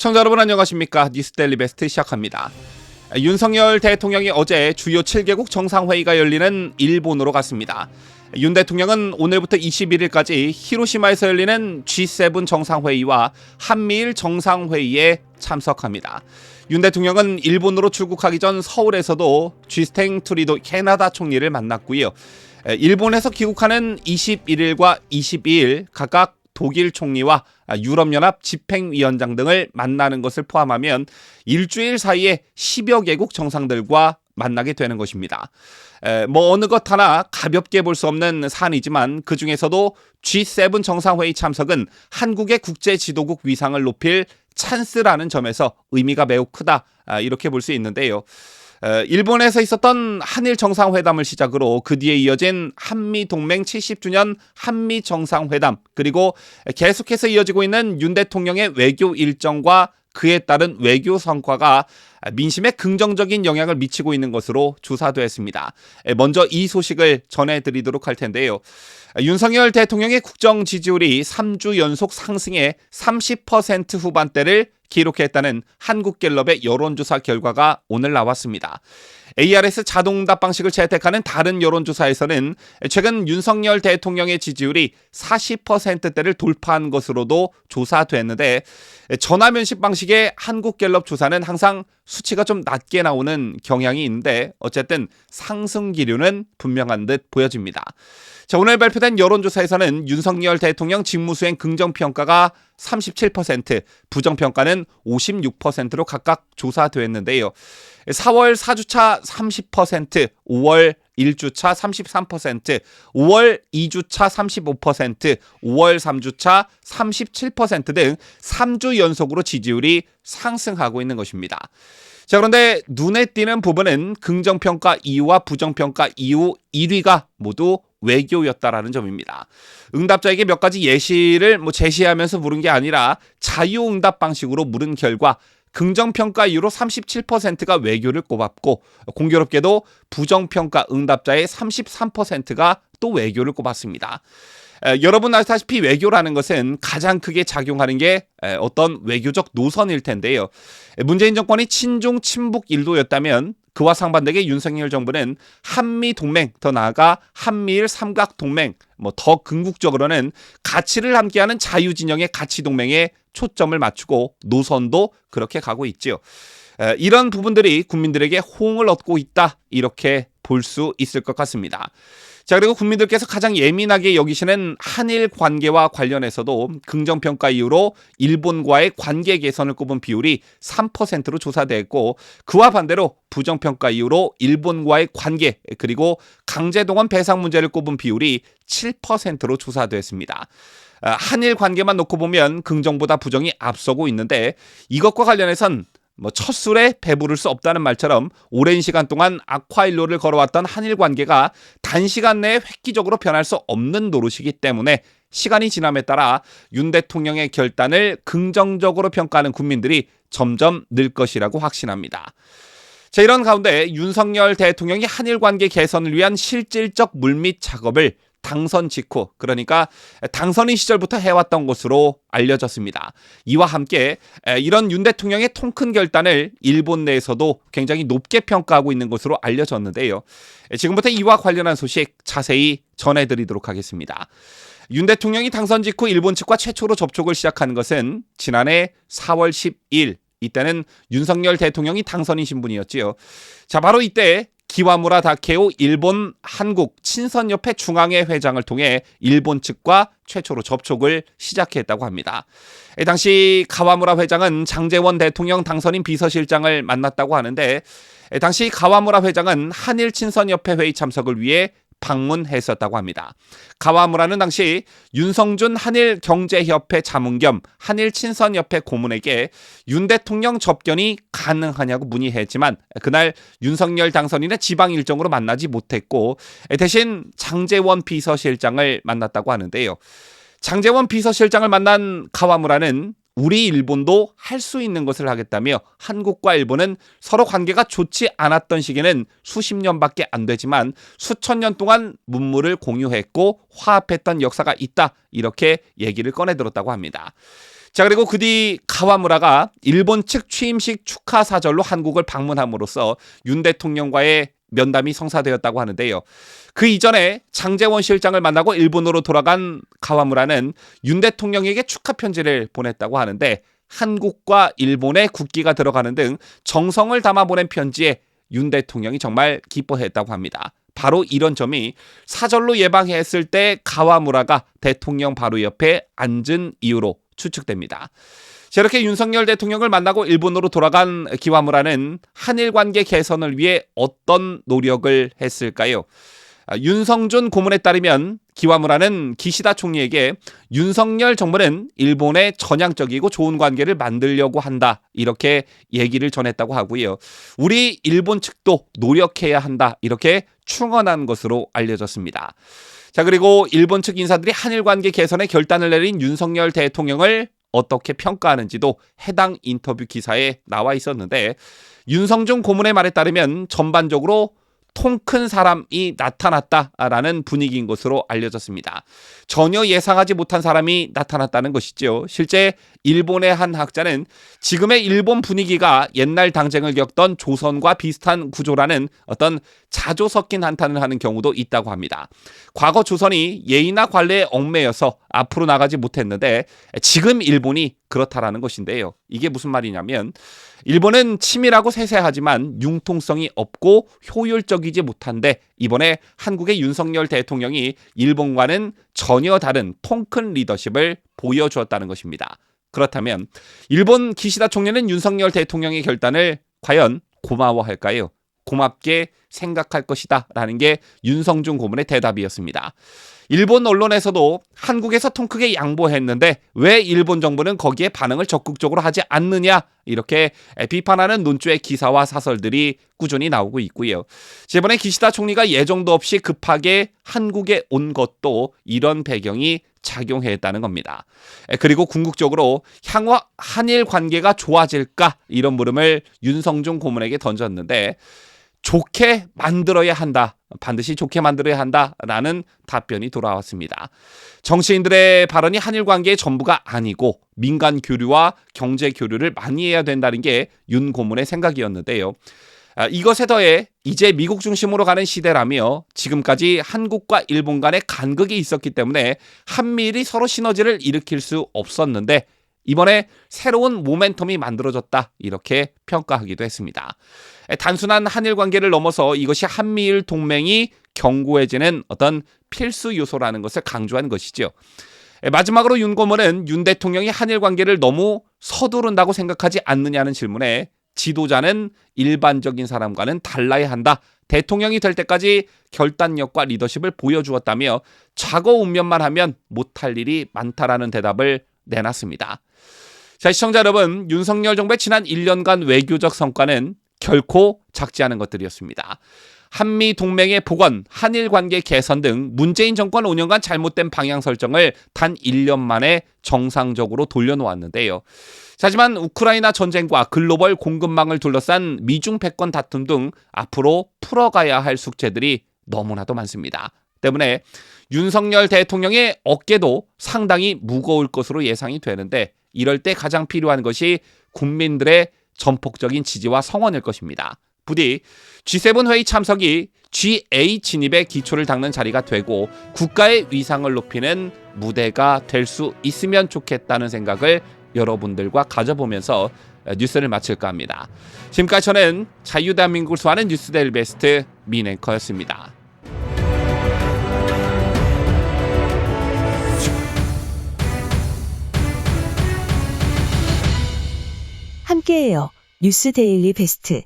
시청자 여러분 안녕하십니까? 뉴스데일리 베스트 시작합니다. 윤석열 대통령이 어제 주요 7개국 정상회의가 열리는 일본으로 갔습니다. 윤 대통령은 오늘부터 21일까지 히로시마에서 열리는 G7 정상회의와 한미일 정상회의에 참석합니다. 윤 대통령은 일본으로 출국하기 전 서울에서도 쥐스탱 트루도 캐나다 총리를 만났고요. 일본에서 귀국하는 21일과 22일 각각 독일 총리와 유럽연합 집행위원장 등을 만나는 것을 포함하면 일주일 사이에 10여 개국 정상들과 만나게 되는 것입니다. 어느 것 하나 가볍게 볼 수 없는 사안이지만 그 중에서도 G7 정상회의 참석은 한국의 국제 지도국 위상을 높일 찬스라는 점에서 의미가 매우 크다, 이렇게 볼 수 있는데요. 일본에서 있었던 한일 정상회담을 시작으로 그 뒤에 이어진 한미동맹 70주년 한미 정상회담, 그리고 계속해서 이어지고 있는 윤 대통령의 외교 일정과 그에 따른 외교 성과가 민심에 긍정적인 영향을 미치고 있는 것으로 조사되었습니다. 먼저 이 소식을 전해드리도록 할 텐데요. 윤석열 대통령의 국정 지지율이 3주 연속 상승해 30% 후반대를 기록했다는 한국갤럽의 여론조사 결과가 오늘 나왔습니다. ARS 자동응답 방식을 채택하는 다른 여론조사에서는 최근 윤석열 대통령의 지지율이 40%대를 돌파한 것으로도 조사됐는데, 전화면식 방식의 한국갤럽 조사는 항상 수치가 좀 낮게 나오는 경향이 있는데 어쨌든 상승 기류는 분명한 듯 보여집니다. 자, 오늘 발표된 여론조사에서는 윤석열 대통령 직무수행 긍정평가가 37%, 부정평가는 56%로 각각 조사됐는데요. 4월 4주차 30%, 5월 1주차 33%, 5월 2주차 35%, 5월 3주차 37% 등 3주 연속으로 지지율이 상승하고 있는 것입니다. 자, 그런데 눈에 띄는 부분은 긍정평가 이후와 부정평가 이후 1위가 모두 외교였다라는 점입니다. 응답자에게 몇 가지 예시를 제시하면서 물은 게 아니라 자유응답 방식으로 물은 결과 긍정평가 이후로 37%가 외교를 꼽았고, 공교롭게도 부정평가 응답자의 33%가 또 외교를 꼽았습니다. 여러분 아시다시피 외교라는 것은 가장 크게 작용하는 게 어떤 외교적 노선일 텐데요. 문재인 정권이 친중 친북 일도였다면 그와 상반되게 윤석열 정부는 한미 동맹, 더 나아가 한미일 삼각 동맹, 더 궁극적으로는 가치를 함께하는 자유진영의 가치 동맹에 초점을 맞추고 노선도 그렇게 가고 있죠. 이런 부분들이 국민들에게 호응을 얻고 있다, 이렇게 볼 수 있을 것 같습니다. 자, 그리고 국민들께서 가장 예민하게 여기시는 한일 관계와 관련해서도 긍정평가 이후로 일본과의 관계 개선을 꼽은 비율이 3%로 조사됐고, 그와 반대로 부정평가 이후로 일본과의 관계, 그리고 강제동원 배상 문제를 꼽은 비율이 7%로 조사됐습니다. 한일 관계만 놓고 보면 긍정보다 부정이 앞서고 있는데, 이것과 관련해선 첫 술에 배부를 수 없다는 말처럼 오랜 시간 동안 악화일로를 걸어왔던 한일 관계가 단시간 내에 획기적으로 변할 수 없는 노릇이기 때문에 시간이 지남에 따라 윤 대통령의 결단을 긍정적으로 평가하는 국민들이 점점 늘 것이라고 확신합니다. 자, 이런 가운데 윤석열 대통령이 한일 관계 개선을 위한 실질적 물밑 작업을 당선 직후, 그러니까 당선인 시절부터 해왔던 것으로 알려졌습니다. 이와 함께 이런 윤 대통령의 통 큰 결단을 일본 내에서도 굉장히 높게 평가하고 있는 것으로 알려졌는데요. 지금부터 이와 관련한 소식 자세히 전해드리도록 하겠습니다. 윤 대통령이 당선 직후 일본 측과 최초로 접촉을 시작한 것은 지난해 4월 10일, 이때는 윤석열 대통령이 당선인 신분이었지요. 자, 바로 이때 기와무라 다케오 일본 한국 친선협회 중앙회 회장을 통해 일본 측과 최초로 접촉을 시작했다고 합니다. 당시 가와무라 회장은 장제원 대통령 당선인 비서실장을 만났다고 하는데, 당시 가와무라 회장은 한일 친선협회 회의 참석을 위해 방문했었다고 합니다. 가와무라는 당시 윤성준 한일경제협회 자문 겸 한일친선협회 고문에게 윤 대통령 접견이 가능하냐고 문의했지만 그날 윤석열 당선인의 지방 일정으로 만나지 못했고 대신 장제원 비서실장을 만났다고 하는데요. 장제원 비서실장을 만난 가와무라는 우리 일본도 할 수 있는 것을 하겠다며 한국과 일본은 서로 관계가 좋지 않았던 시기는 수십 년밖에 안 되지만 수천 년 동안 문물을 공유했고 화합했던 역사가 있다, 이렇게 얘기를 꺼내들었다고 합니다. 자, 그리고 그 뒤 가와무라가 일본 측 취임식 축하 사절로 한국을 방문함으로써 윤 대통령과의 면담이 성사되었다고 하는데요. 그 이전에 장제원 실장을 만나고 일본으로 돌아간 가와무라는 윤 대통령에게 축하 편지를 보냈다고 하는데, 한국과 일본의 국기가 들어가는 등 정성을 담아 보낸 편지에 윤 대통령이 정말 기뻐했다고 합니다. 바로 이런 점이 사절로 예방했을 때 가와무라가 대통령 바로 옆에 앉은 이유로 추측됩니다. 이렇게 윤석열 대통령을 만나고 일본으로 돌아간 기와무라는 한일 관계 개선을 위해 어떤 노력을 했을까요? 윤성준 고문에 따르면 기와무라는 기시다 총리에게 윤석열 정부는 일본에 전향적이고 좋은 관계를 만들려고 한다, 이렇게 얘기를 전했다고 하고요. 우리 일본 측도 노력해야 한다, 이렇게 충언한 것으로 알려졌습니다. 자, 그리고 일본 측 인사들이 한일 관계 개선에 결단을 내린 윤석열 대통령을 어떻게 평가하는지도 해당 인터뷰 기사에 나와 있었는데, 윤성준 고문의 말에 따르면 전반적으로 통 큰 사람이 나타났다라는 분위기인 것으로 알려졌습니다. 전혀 예상하지 못한 사람이 나타났다는 것이죠. 실제 일본의 한 학자는 지금의 일본 분위기가 옛날 당쟁을 겪던 조선과 비슷한 구조라는 어떤 자조 섞인 한탄을 하는 경우도 있다고 합니다. 과거 조선이 예의나 관례에 얽매여서 앞으로 나가지 못했는데 지금 일본이 그렇다라는 것인데요. 이게 무슨 말이냐면, 일본은 치밀하고 세세하지만 융통성이 없고 효율적이지 못한데, 이번에 한국의 윤석열 대통령이 일본과는 전혀 다른 통큰 리더십을 보여주었다는 것입니다. 그렇다면 일본 기시다 총리는 윤석열 대통령의 결단을 과연 고마워할까요? 고맙게 생각할 것이다 라는 게 윤성준 고문의 대답이었습니다. 일본 언론에서도 한국에서 통 크게 양보했는데 왜 일본 정부는 거기에 반응을 적극적으로 하지 않느냐, 이렇게 비판하는 논조의 기사와 사설들이 꾸준히 나오고 있고요. 이번에 기시다 총리가 예정도 없이 급하게 한국에 온 것도 이런 배경이 작용했다는 겁니다. 그리고 궁극적으로 향후 한일 관계가 좋아질까, 이런 물음을 윤성준 고문에게 던졌는데, 좋게 만들어야 한다, 반드시 좋게 만들어야 한다라는 답변이 돌아왔습니다. 정치인들의 발언이 한일 관계의 전부가 아니고 민간 교류와 경제 교류를 많이 해야 된다는 게 윤 고문의 생각이었는데요. 이것에 더해 이제 미국 중심으로 가는 시대라며 지금까지 한국과 일본 간의 간극이 있었기 때문에 한미일이 서로 시너지를 일으킬 수 없었는데 이번에 새로운 모멘텀이 만들어졌다, 이렇게 평가하기도 했습니다. 단순한 한일 관계를 넘어서 이것이 한미일 동맹이 견고해지는 어떤 필수 요소라는 것을 강조한 것이죠. 마지막으로 윤 고문은 윤 대통령이 한일 관계를 너무 서두른다고 생각하지 않느냐는 질문에 지도자는 일반적인 사람과는 달라야 한다, 대통령이 될 때까지 결단력과 리더십을 보여주었다며 좌거 운면만 하면 못할 일이 많다라는 대답을 내놨습니다. 자, 시청자 여러분, 윤석열 정부의 지난 1년간 외교적 성과는 결코 작지 않은 것들이었습니다. 한미 동맹의 복원, 한일 관계 개선 등 문재인 정권 5년간 잘못된 방향 설정을 단 1년 만에 정상적으로 돌려놓았는데요. 하지만 우크라이나 전쟁과 글로벌 공급망을 둘러싼 미중 패권 다툼 등 앞으로 풀어가야 할 숙제들이 너무나도 많습니다. 때문에 윤석열 대통령의 어깨도 상당히 무거울 것으로 예상이 되는데, 이럴 때 가장 필요한 것이 국민들의 전폭적인 지지와 성원일 것입니다. 부디 G7 회의 참석이 GA 진입의 기초를 닦는 자리가 되고 국가의 위상을 높이는 무대가 될 수 있으면 좋겠다는 생각을 여러분들과 가져보면서 뉴스를 마칠까 합니다. 지금까지 저는 자유대한민국을 수호하는 뉴스데일리 베스트 민앵커였습니다. 함께해요. 뉴스 데일리 베스트.